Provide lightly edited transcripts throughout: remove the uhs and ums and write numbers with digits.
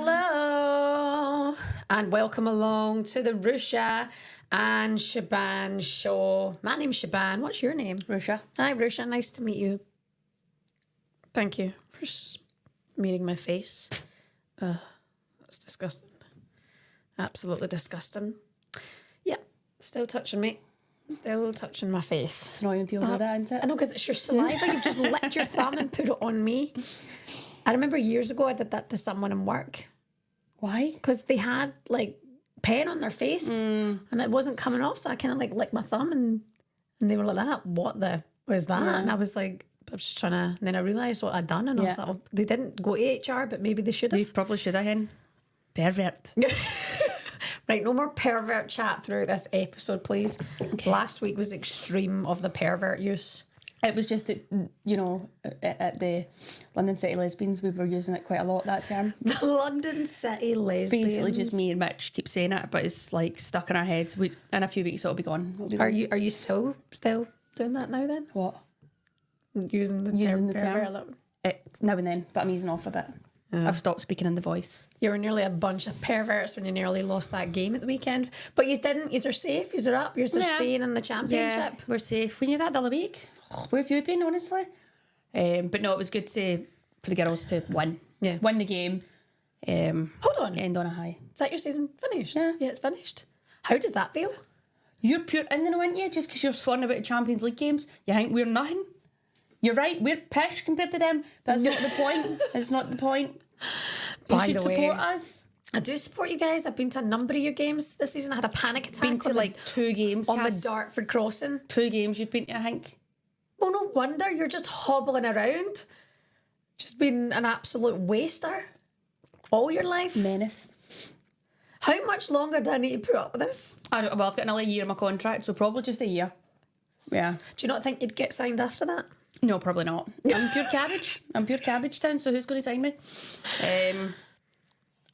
Hello and welcome along to the Ruesha and Shaban show. My name's Shaban. What's your name? Ruesha. Hi, Ruesha. Nice to meet you. Thank you for meeting my face. That's disgusting. Absolutely disgusting. Yeah, still touching me. Still touching my face. It's annoying when people do that, isn't it? I know, because it's your saliva. You've just licked your thumb and put it on me. I remember years ago I did that to someone in work. Why? Because they had like pen on their face and it wasn't coming off, so I kind of like licked my thumb and they were like, "That what the was that?" Yeah. And I was like, I was just trying to. And then I realised what I'd done, and I was like, oh, they didn't go to HR, but maybe they should have. You probably should have, hen. Pervert. Right, no more pervert chat through this episode, please. Okay. Last week was extreme of the pervert use. It was just, at the London City Lesbians, we were using it quite a lot, that term. The London City Lesbians. Basically, just me and Mitch keep saying it, but it's like stuck in our heads. In a few weeks, it'll be gone. Are you still doing that now then? What? Using the term? It's now and then, but I'm easing off a bit. I've stopped speaking in the voice. You were nearly a bunch of perverts when you nearly lost that game at the weekend. But you didn't. You're safe. You're up. You're staying in the championship. Yeah, we're safe. We knew that the other week. Where have you been, honestly? But no, it was good for the girls to win. Yeah. Win the game. Hold on. End on a high. Is that your season finished? Yeah. Yeah, it's finished. How does that feel? You're pure in the know, aren't you? Just because you're swanning about the Champions League games, you think we're nothing. You're right, we're pish compared to them. But that's not the point. It's not the point. You should support us. I do support you guys. I've been to a number of your games this season. I had a panic attack. Been to like 2 games. On the Dartford crossing. 2 games you've been to, I think. Well, no wonder. You're just hobbling around. Just been an absolute waster. All your life. Menace. How much longer do I need to put up with this? I've got another year in my contract, so probably just a year. Yeah. Do you not think you'd get signed after that? No, probably not. I'm pure cabbage. I'm pure cabbage town, so who's going to sign me?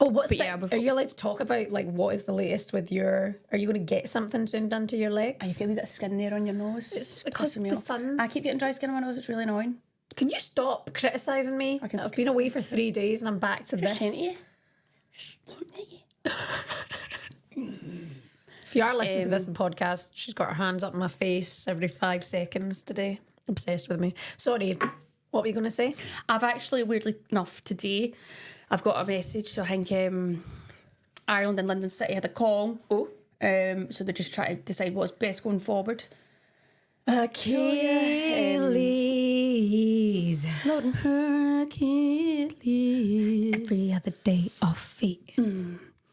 Are you allowed to talk about like what is the latest with your? Are you going to get something soon done to your legs? You get a wee bit of skin there on your nose. It's because of the sun. I keep getting dry skin on my nose. It's really annoying. Can you stop criticising me? I've been away for 3 days and I'm back to this. If you are listening to this in podcast, she's got her hands up in my face every 5 seconds today. Obsessed with me. Sorry, what were you going to say? I've actually, weirdly enough, today, I've got a message. So I think Ireland and London City had a call. Oh. So they're just trying to decide what's best going forward. Achilles. Not Hercules. Every other day of fate.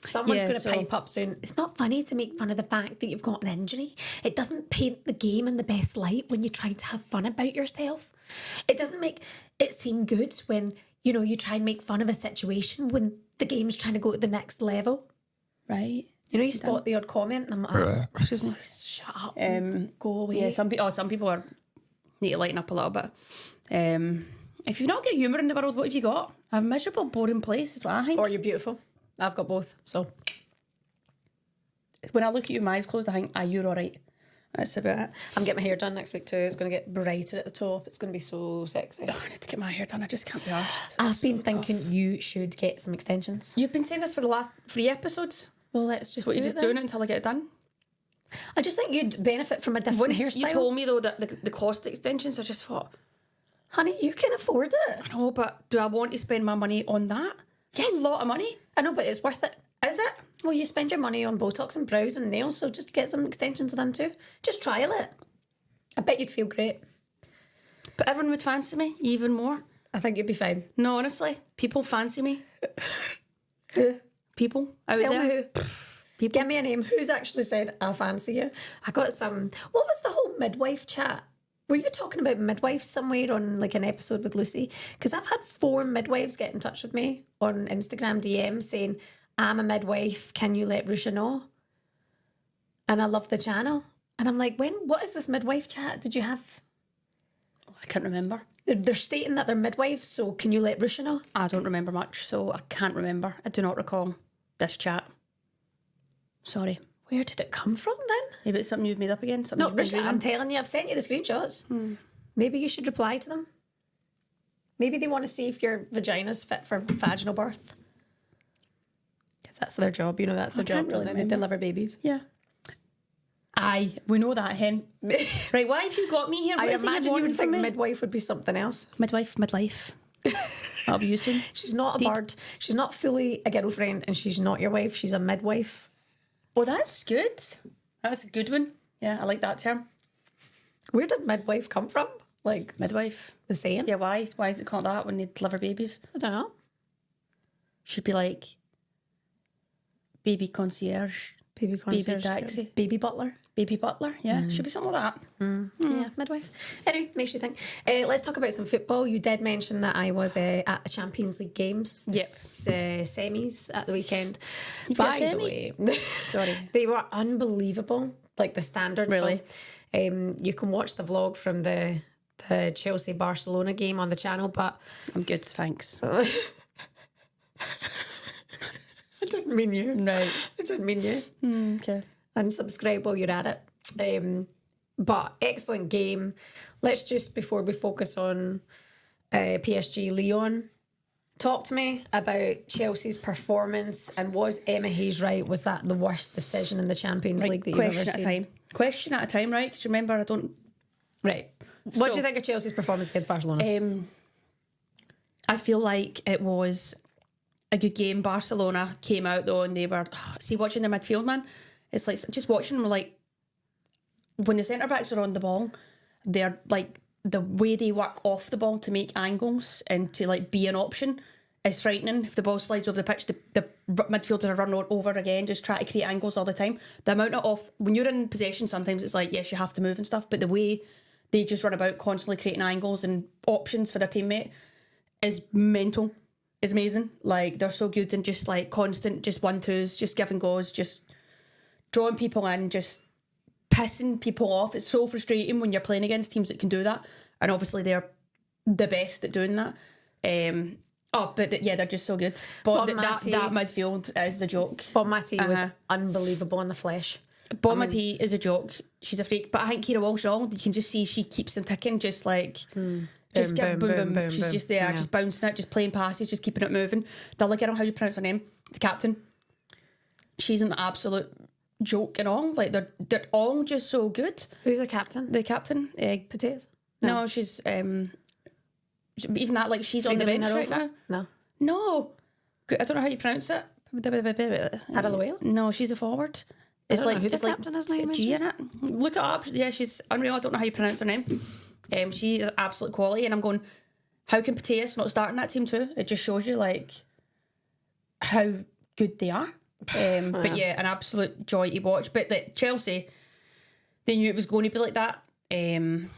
Someone's going to pipe up soon. It's not funny to make fun of the fact that you've got an injury. It doesn't paint the game in the best light when you're trying to have fun about yourself. It doesn't make it seem good when, you try and make fun of a situation when the game's trying to go to the next level. Right. You spot the odd comment and I'm like, excuse me, shut up, go away. Yeah, some people need to lighten up a little bit. If you've not got humour in the world, what have you got? A miserable, boring place is what I think. Or you're beautiful. I've got both, so. When I look at you with my eyes closed, I think, you're all right. That's about it. I'm getting my hair done next week too. It's going to get brighter at the top. It's going to be so sexy. Oh, I need to get my hair done. I just can't be arsed. I've been thinking you should get some extensions. You've been saying this for the last 3 episodes. Well, let's just so you're just doing it until I get it done? I just think you'd benefit from a different hairstyle. You told me, though, that the cost extensions, I just thought... Honey, you can afford it. I know, but do I want to spend my money on that? Yes. It's a lot of money. I know, but it's worth it. Is it? Well, you spend your money on Botox and brows and nails, so just get some extensions done too. Just trial it. I bet you'd feel great. But everyone would fancy me even more. I think you'd be fine. No, honestly. People fancy me. Who? People out there. Tell me who. People. Give me a name. Who's actually said, I fancy you? I got some... What was the whole midwife chat? Were you talking about midwives somewhere on like an episode with Lucy? Because I've had 4 midwives get in touch with me on Instagram DM saying, I'm a midwife, can you let Ruesha know? And I love the channel. And I'm like, what is this midwife chat? Did you have... Oh, I can't remember. They're stating that they're midwives, so can you let Ruesha know? I don't remember much, so I can't remember. I do not recall this chat. Sorry. Where did it come from then? Maybe it's something you've made up again? No, Ruesha, I'm telling you, I've sent you the screenshots. Maybe you should reply to them. Maybe they want to see if your vagina's fit for vaginal birth. That's their job. You know, that's their job. Really They deliver babies. Yeah. Aye, we know that, hen. Right, why have you got me here? What I is it imagine you wanting would from think me? midwife would be something else. Midlife. That'll be you soon. She's not a bird. She's not fully a girlfriend, and she's not your wife. She's a midwife. Oh, that's good. That's a good one. Yeah, I like that term. Where did midwife come from? Like Midwife. the saying? Yeah, why? Why is it called that when they deliver babies? I don't know. Should be like baby concierge, Baby concierge, taxi. baby butler. baby butler. Yeah, should be something like that. Yeah, midwife. Anyway, makes you think. Let's talk about some football. You did mention that I was at the Champions League games, semis at the weekend. got a By the semi? way, Sorry. they were unbelievable. Like the standards. Really? You can watch the vlog from the Chelsea Barcelona game on the channel, but I'm good, thanks. I didn't mean you. Right. I didn't mean you. Okay. Unsubscribe while you're at it. But excellent game. Let's just, before we focus on PSG Lyon, talk to me about Chelsea's performance, and was Emma Hayes right? Was that the worst decision in the Champions League that you've ever seen? Question at a time, right? Because remember, I don't... Right. What do you think of Chelsea's performance against Barcelona? I feel like it was a good game. Barcelona came out though, and they were... see, watching the midfield, man, it's like just watching them, like, when the centre backs are on the ball, they're like, the way they work off the ball to make angles and to like be an option is frightening. If the ball slides over the pitch, the midfielders are running over again, just try to create angles all the time. The amount of when you're in possession, sometimes it's like, yes, you have to move and stuff, but the way they just run about constantly creating angles and options for their teammate is mental. It's amazing. Like, they're so good and just like constant, just 1-2s, just giving goes, just drawing people in, just pissing people off. It's so frustrating when you're playing against teams that can do that, and obviously they're the best at doing that. They're just so good. But that midfield is a joke. Bob Matty was unbelievable in the flesh. Bob Matty is a joke. She's a freak. But I think Kira Walsh wrong. You can just see she keeps them ticking, just like just boom, boom, boom. She's just there, just bouncing it, just playing passes, just keeping it moving. The other girl, how do you pronounce her name? The captain. She's an absolute joke and all. Like, they're all just so good. Who's the captain? The captain. Potatoes? No, she's even that, like, she's on the bench right now. No. I don't know how you pronounce it. Adelaide? No, she's a forward. It's like, who the captain is, it's got a G in it. Look it up. Yeah, she's unreal. I don't know how you pronounce her name. She's absolute quality, and I'm going, how can Potatoes not start in that team too? It just shows you like how good they are. But yeah, an absolute joy to watch. But Chelsea, they knew it was going to be like that. And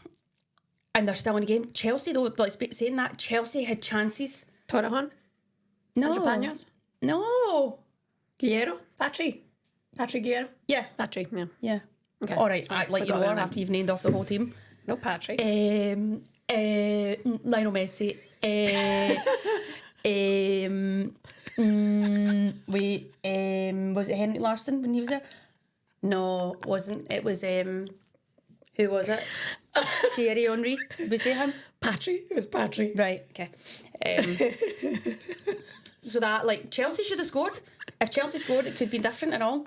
they're still in the game. Chelsea, though, like, saying that, Chelsea had chances. Torrejon? No. Sandro Paños? No. Guerrero? Patrick Guerrero? Yeah. Patrick, yeah. Yeah. Okay. All right, act like you know her after you've named off the whole team. No, Patrick. Lionel Messi. Was it Henrik Larsson when he was there? No, it wasn't. It was who was it? Thierry Henry. Did we say him? Patrick. It was Patrick. Right. Okay. So that, like, Chelsea should have scored. If Chelsea scored, it could be different and all.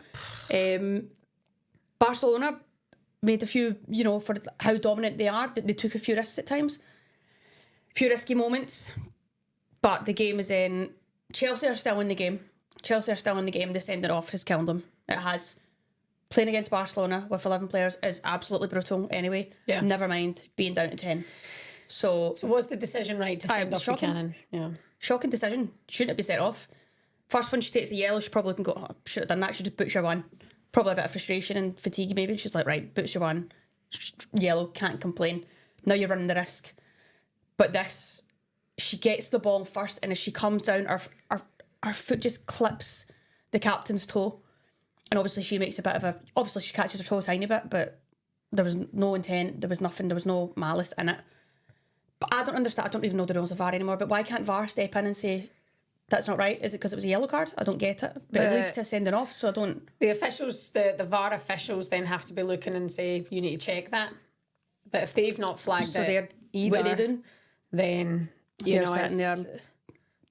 Barcelona made a few, for how dominant they are, they took a few risks at times. A few risky moments. But the game is in. Chelsea are still in the game. The sending off has killed them. It has. Playing against Barcelona with 11 players is absolutely brutal anyway. Yeah. Never mind being down to 10. So was the decision right to send off Buchanan? Yeah. Shocking decision. Shouldn't have been set off. First one she takes a yellow, she probably can go, should have done that. She just puts your one. Probably a bit of frustration and fatigue maybe. She's like, right, puts your one. Yellow, can't complain. Now you're running the risk. But this, she gets the ball first, and as she comes down, her foot just clips the captain's toe. And obviously she makes a bit of obviously she catches her toe a tiny bit, but there was no intent, there was nothing, there was no malice in it. But I don't understand, I don't even know the rules of VAR anymore, but why can't VAR step in and say, that's not right? Is it because it was a yellow card? I don't get it. But it leads to sending off, so I don't... The officials, the VAR officials then have to be looking and say, you need to check that. But if they've not flagged it either, what are they doing? then, They're sitting there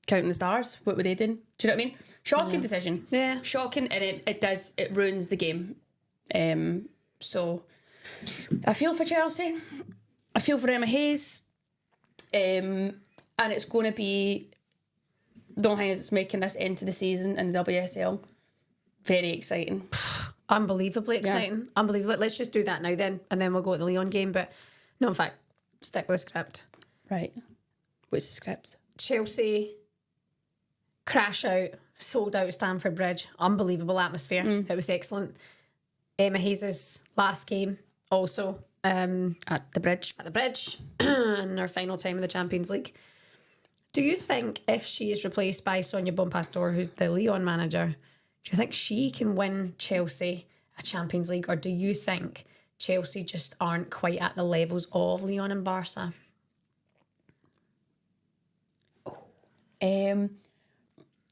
Counting the Stars, what were they doing? Do you know what I mean? Shocking decision. Yeah. Shocking, and it ruins the game. So I feel for Chelsea. I feel for Emma Hayes. And it's going to be the only thing is it's making this end to the season in the WSL very exciting. Unbelievably exciting. Yeah. Unbelievable. Let's just do that now then, and then we'll go to the Lyon game. But no, in fact, stick with the script. Right. What's the script? Chelsea crash out, sold out Stamford Bridge. Unbelievable atmosphere. It was excellent. Emma Hayes' last game also at the Bridge. At the Bridge, in her final time in the Champions League. Do you think if she is replaced by Sonia Bonpastor, who's the Lyon manager, do you think she can win Chelsea a Champions League, or do you think Chelsea just aren't quite at the levels of Lyon and Barca?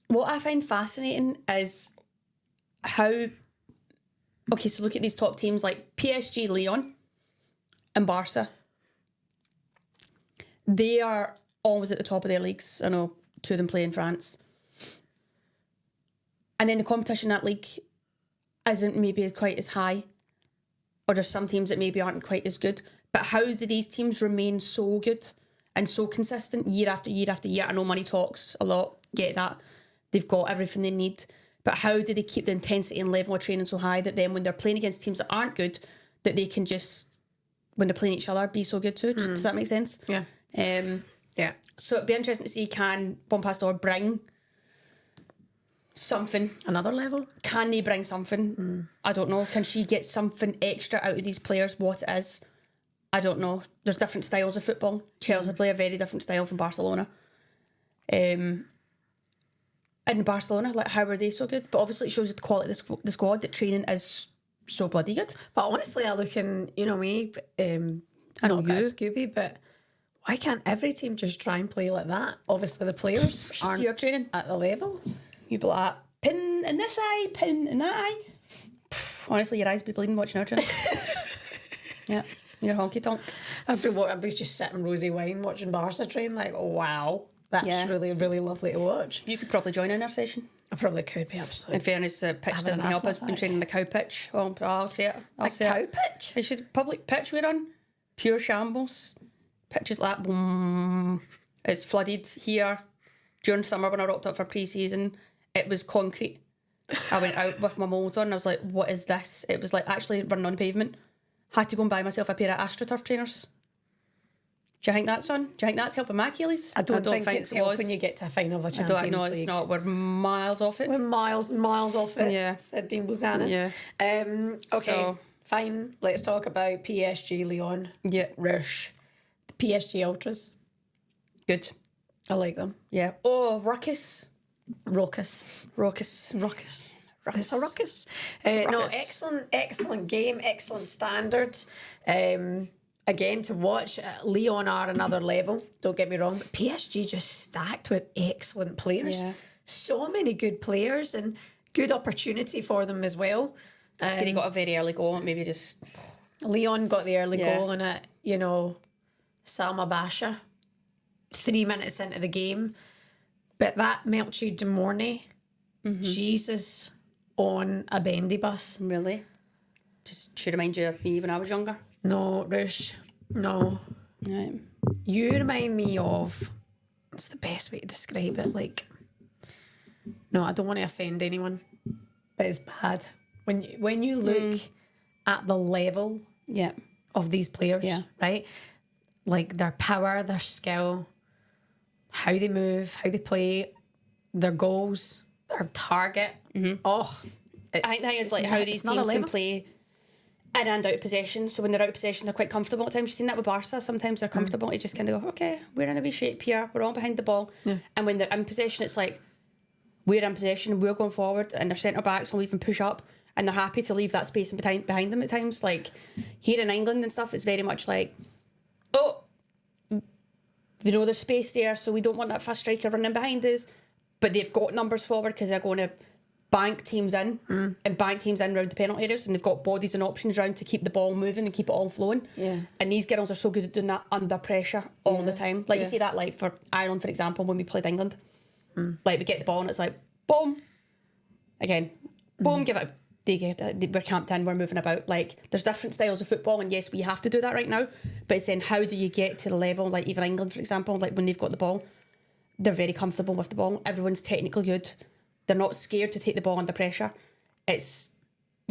What I find fascinating is how... Okay, so look at these top teams like PSG, Lyon and Barca. They are always at the top of their leagues. I know 2 of them play in France. And then the competition in that league isn't maybe quite as high. Or there's some teams that maybe aren't quite as good. But how do these teams remain so good and so consistent year after year after year? I know money talks a lot, get that. They've got everything they need. But how do they keep the intensity and level of training so high that then when they're playing against teams that aren't good, that they can just, when they're playing each other, be so good too? Does that make sense? Yeah. Yeah. So it'd be interesting to see, can Bonpastor bring something? Another level? Can they bring something? I don't know. Can she get something extra out of these players, what it is? I don't know. There's different styles of football. Chelsea play a very different style from Barcelona. In Barcelona, like, how are they so good? But obviously it shows the quality of the squad, that training is so bloody good. But honestly, I look in, you know me, I know not you. a Scooby, but why can't every team just try and play like that? Obviously the players aren't your training at the level. You'd be like, pin in this eye, pin in that eye. Honestly, your eyes be bleeding watching our training. Yeah, your honky tonk. I'd be just sipping rosy wine watching Barca train, like, oh, wow. That's really, really lovely to watch. You could probably join in our session. I probably could be, absolutely. In fairness, the pitch doesn't help us. Been training the cow pitch. Oh, I'll see it. I'll see cow it. pitch? It's just a public pitch we're on. Pure shambles. Pitches like boom. It's flooded here. During summer when I rocked up for pre-season, it was concrete. I went out with my mould on and I was like, what is this? It was like actually running on pavement. Had to go and buy myself a pair of AstroTurf trainers. Do you think that's on? Do you think that's helping my Achilles? I don't think it's helping you get to a final of a Champions League. No, it's not. We're miles off it. We're miles and miles off it, yeah. said Dean Bozanis. Yeah. Okay, so, fine. Let's talk about PSG, Lyon. Yeah. Ruesh. The PSG Ultras. Good. I like them. Yeah. Oh, Ruckus. Raucous. Ruckus. Ruckus. Ruckus. It's a ruckus. No, excellent game, excellent standard. Again, to watch, Lyon are another level, don't get me wrong, but PSG just stacked with excellent players. Yeah. So many good players and good opportunity for them as well. So they got a very early goal, maybe just... Lyon got the early goal in it, you know, Salma Basha, 3 minutes into the game. But that Melchi de Mornay, Jesus, on a bendy bus. Really? Just should remind you of me when I was younger. No, Ruesh, no. Right. You remind me of, it's the best way to describe it, like, no, I don't want to offend anyone, but it's bad. When you look at the level of these players, right? Like their power, their skill, how they move, how they play, their goals, their target. Oh, I think that is like how these teams can play in and out of possession. So when they're out of possession, they're quite comfortable at times. You've seen that with Barca. Sometimes they're comfortable. You just kind of go, okay, we're in a wee shape here. We're all behind the ball. Yeah. And when they're in possession, it's like, we're in possession, we're going forward, and their centre-backs will even push up, and they're happy to leave that space behind them at times. Like, here in England and stuff, it's very much like, oh, we know there's space there, so we don't want that fast striker running behind us. But they've got numbers forward because they're going to bank teams in and bank teams in around the penalty areas, and they've got bodies and options around to keep the ball moving and keep it all flowing. Yeah. And these girls are so good at doing that under pressure all the time. Like you see that like for Ireland, for example, when we played England. Like, we get the ball and it's like, boom. Again, boom, give it we're camped in, we're moving about. Like, there's different styles of football, and yes, we have to do that right now, but it's saying, how do you get to the level, like even England, for example, like when they've got the ball, they're very comfortable with the ball. Everyone's technically good. They're not scared to take the ball under pressure. It's,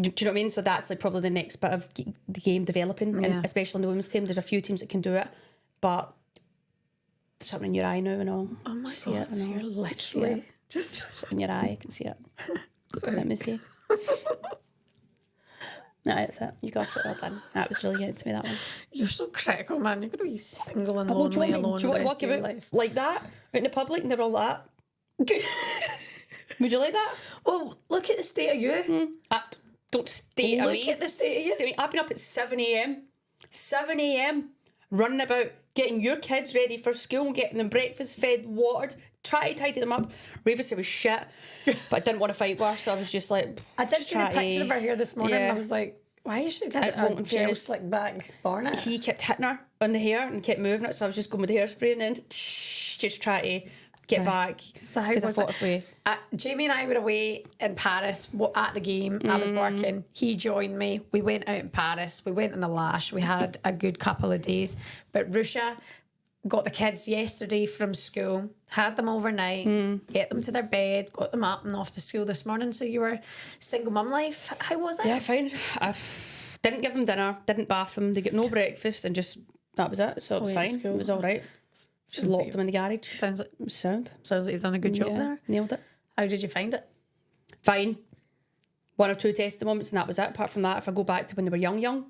do you know what I mean? So that's like probably the next bit of the game developing, and especially in the women's team. There's a few teams that can do it, but there's something in your eye now and all. Oh my See God, it, you're literally just in your eye. I can see it. Let me see. No, that's it. You got it. Well done. That was really good to me, that one. You're so critical, man. You're going to be single and Do lonely you alone want the to rest walk of your about life. like that out in the public and they're all that? Would you like that? Well, look at the state of you. Don't stay away. Look at the state of you. Stay away. I've been up at 7 a.m. 7 a.m. running about, getting your kids ready for school, getting them breakfast, fed, watered, try to tidy them up. Ravis was shit, but I didn't want to fight with her, so I was just like, I did see the picture of her here this morning, and I was like, why is she got a gel slick back barnet? He kept hitting her on the hair and kept moving it, so I was just going with the hairspray and then just try to get back. So how was it? Jamie and I were away in Paris at the game. I was working. He joined me. We went out in Paris. We went in the Lash. We had a good couple of days. But Ruesha got the kids yesterday from school, had them overnight, get them to their bed, got them up and off to school this morning. So you were single mum life. How was it? Yeah, fine. I didn't give them dinner, didn't bath them. They get no breakfast and just, that was it. So it was fine. It was all right. Just locked them in the garage. Sounds like you've done a good job there. Nailed it. How did you find it? Fine. One or two testing moments and that was it. Apart from that, if I go back to when they were young,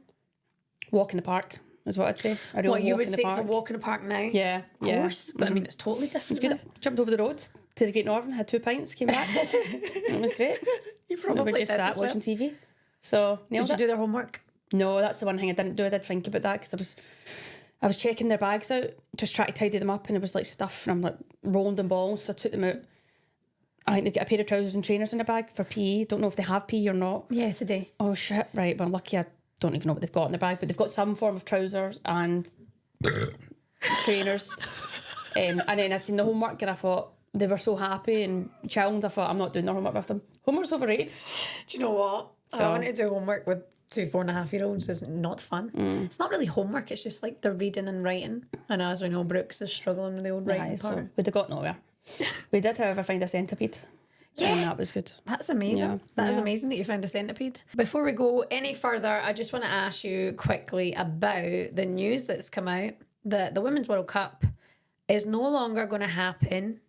walk in the park is what I'd say. What you would say it's a walk in the park now? Yeah. Of course. But I mean, it's totally different. It's good. Jumped over the road to the Great Northern, had 2 pints, came back. It was great. You probably we just did sat as well. watching TV. So did you do their homework? No, that's the one thing I didn't do. I did think about that because I was checking their bags out, just trying to tidy them up, and there was like stuff, and I'm like rolling them balls, so I took them out. I think they've got a pair of trousers and trainers in their bag for PE. Don't know if they have PE or not. Yeah, today. Oh shit! Right, but I'm lucky. I don't even know what they've got in their bag, but they've got some form of trousers and trainers. And then I seen the homework, and I thought they were so happy and chilled. I thought I'm not doing their homework with them. Homework's overrated. Do you know what? So, having to do homework with 2 4.5-year-olds is not fun. It's not really homework, it's just like they're reading and writing. And as we know, Brooks is struggling with the old writing part. So we'd have got nowhere. We did, however, find a centipede. Yeah. And that was good. That's amazing. Yeah. That is amazing that you found a centipede. Before we go any further, I just want to ask you quickly about the news that's come out that the Women's World Cup is no longer going to happen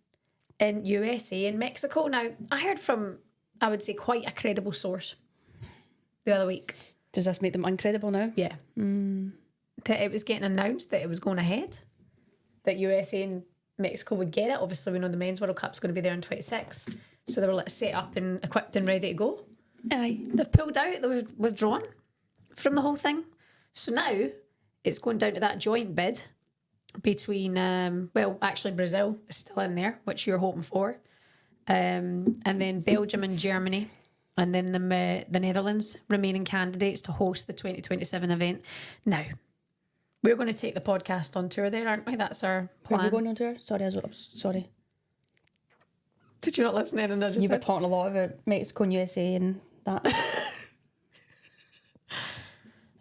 in USA and Mexico. Now, I heard from, I would say, quite a credible source the other week. Does this make them uncredible now? Yeah. That it was getting announced that it was going ahead, that USA and Mexico would get it. Obviously, we know the Men's World Cup's going to be there in 26. So they were like set up and equipped and ready to go. Aye. They've pulled out, they've withdrawn from the whole thing. So now it's going down to that joint bid between, actually Brazil is still in there, which you're hoping for. And then Belgium and Germany. And then the Netherlands remaining candidates to host the 2027 event. Now, we're going to take the podcast on tour there, aren't we? That's our plan. Are you going on tour? Sorry. Did you not listen in? And I just you were talking a lot about Mexico and USA and that.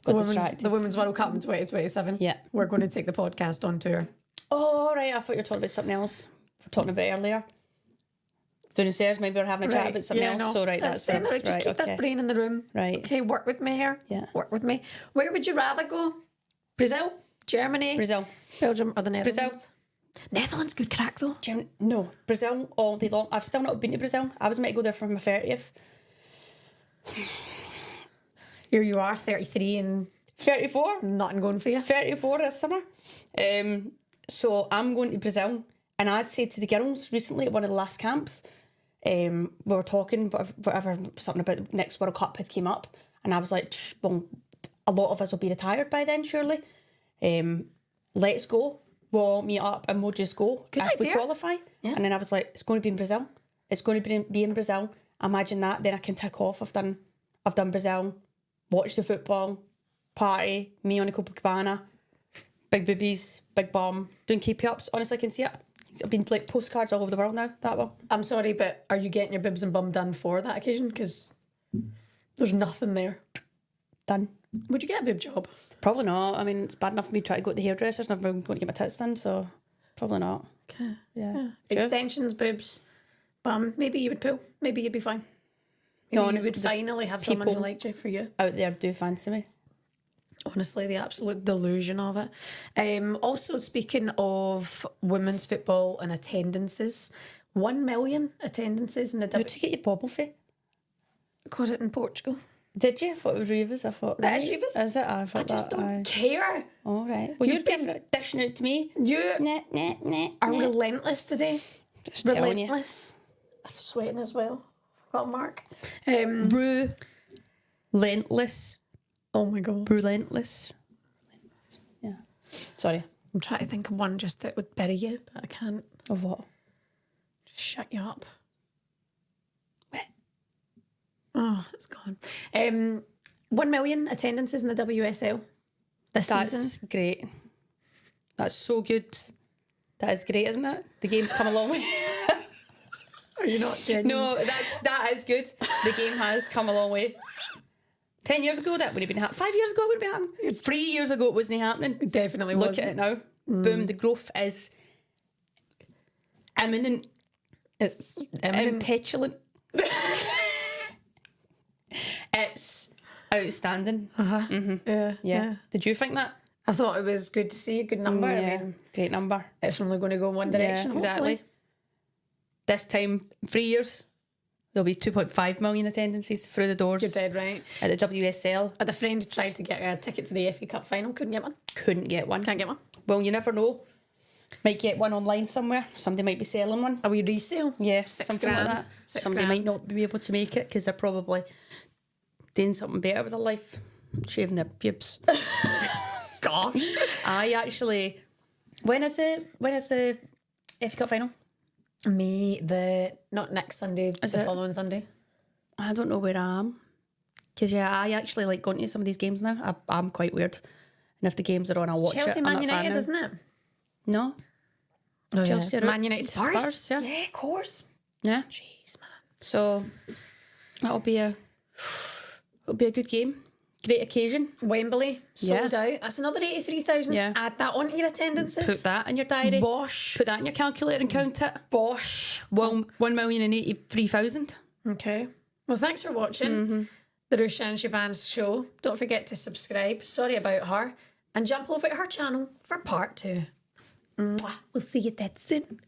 the Women's World Cup in 2027. Yeah. We're going to take the podcast on tour. Oh, right. I thought you were talking about something else. We were talking about earlier. Downstairs, maybe we're having a chat about something else. No. So, right, that's fine. Just keep this brain in the room. Right. Okay, work with me here. Yeah. Work with me. Where would you rather go? Brazil? Germany? Brazil. Belgium or the Netherlands? Brazil. Netherlands, good crack though. No, Brazil all day long. I've still not been to Brazil. I was meant to go there for my 30th. Here you are, 33 and 34. Nothing going for you. 34 this summer. So I'm going to Brazil, and I'd say to the girls recently at one of the last camps, we were talking whatever something about next World Cup had came up, and I was like, well, a lot of us will be retired by then, surely. Let's go. We'll meet up and we'll just go Good if idea. we qualify. Yeah. And then I was like, it's going to be in Brazil. It's going to be in Brazil. Imagine that. Then I can tick off. I've done Brazil. Watch the football. Party. Me on a Copacabana. Big boobies. Big bum. Doing keep ups. Honestly, I can see it. It's been like postcards all over the world now, that one. I'm sorry, but are you getting your boobs and bum done for that occasion? Because there's nothing there. Done. Would you get a boob job? Probably not. I mean, it's bad enough for me to try to go to the hairdressers and I'm going to get my tits done, so probably not. Okay. Yeah. Sure. Extensions, boobs, bum. Maybe you would pull. Maybe you'd be fine. Maybe No, you honestly, would finally have someone who liked you for you. Out there do fancy me. Honestly, the absolute delusion of it. Also, speaking of women's football and attendances, 1 million attendances in the Where'd you get your bobble for? Got it in Portugal. Did you? I thought it was Rivas. I thought, That right. is Rivas? Is it? I thought I just that. don't care. All right. Well, you're dishing it to me. You Nah. are relentless today. Just telling you. Relentless. I'm sweating as well. Forgot Mark. Relentless. Oh my god. Relentless. Yeah. Sorry. I'm trying to think of one just that would bury you, but I can't. Of what? Just shut you up. What? Oh, it's gone. 1 million attendances in the WSL this That's season. great. That's so good. That is great, isn't it? The game's come a long way. Are you not genuine? No, that is good. The game has come a long way. 10 years ago, that wouldn't have been happening. 5 years ago, it wouldn't have been happening. 3 years ago, it wasn't happening. It definitely Look wasn't. at it now. Boom, the growth is imminent It's and petulant. It's outstanding. Yeah. Did you think that? I thought it was good to see a good number. I mean, Great number. it's only going to go in one direction. Yeah, exactly. Hopefully. This time, 3 years, there'll be 2.5 million attendances through the doors You're dead right. at the WSL. I had a friend who tried to get a ticket to the FA Cup final, couldn't get one. Couldn't get one. Can't get one. Well, you never know. Might get one online somewhere. Somebody might be selling one. A wee resale. Yeah, $6 something grand. like that. $6 Somebody grand. might not be able to make it because they're probably doing something better with their life, shaving their pubes. Gosh. I actually, when is the FA Cup final? Not next Sunday, the it? following Sunday. I don't know where I am. Because I actually like going to some of these games now. I'm quite weird. And if the games are on, I'll watch Chelsea, it. Man I'm not a fan United, now. isn't it? No. Oh, Chelsea yes. are Man United, Spurs, yeah. Yeah, of course. Yeah. Jeez, man. So it'll be a good game. Great occasion. Wembley, sold Yeah. out. That's another 83,000. Yeah. Add that onto your attendances. Put that in your diary. Bosh. Put that in your calculator and count it. Bosh. 1,083,000. Okay. Well, thanks for watching the Ruesha and Shaban's show. Don't forget to subscribe. Sorry about her. And jump over to her channel for part 2. Mwah. We'll see you dead soon.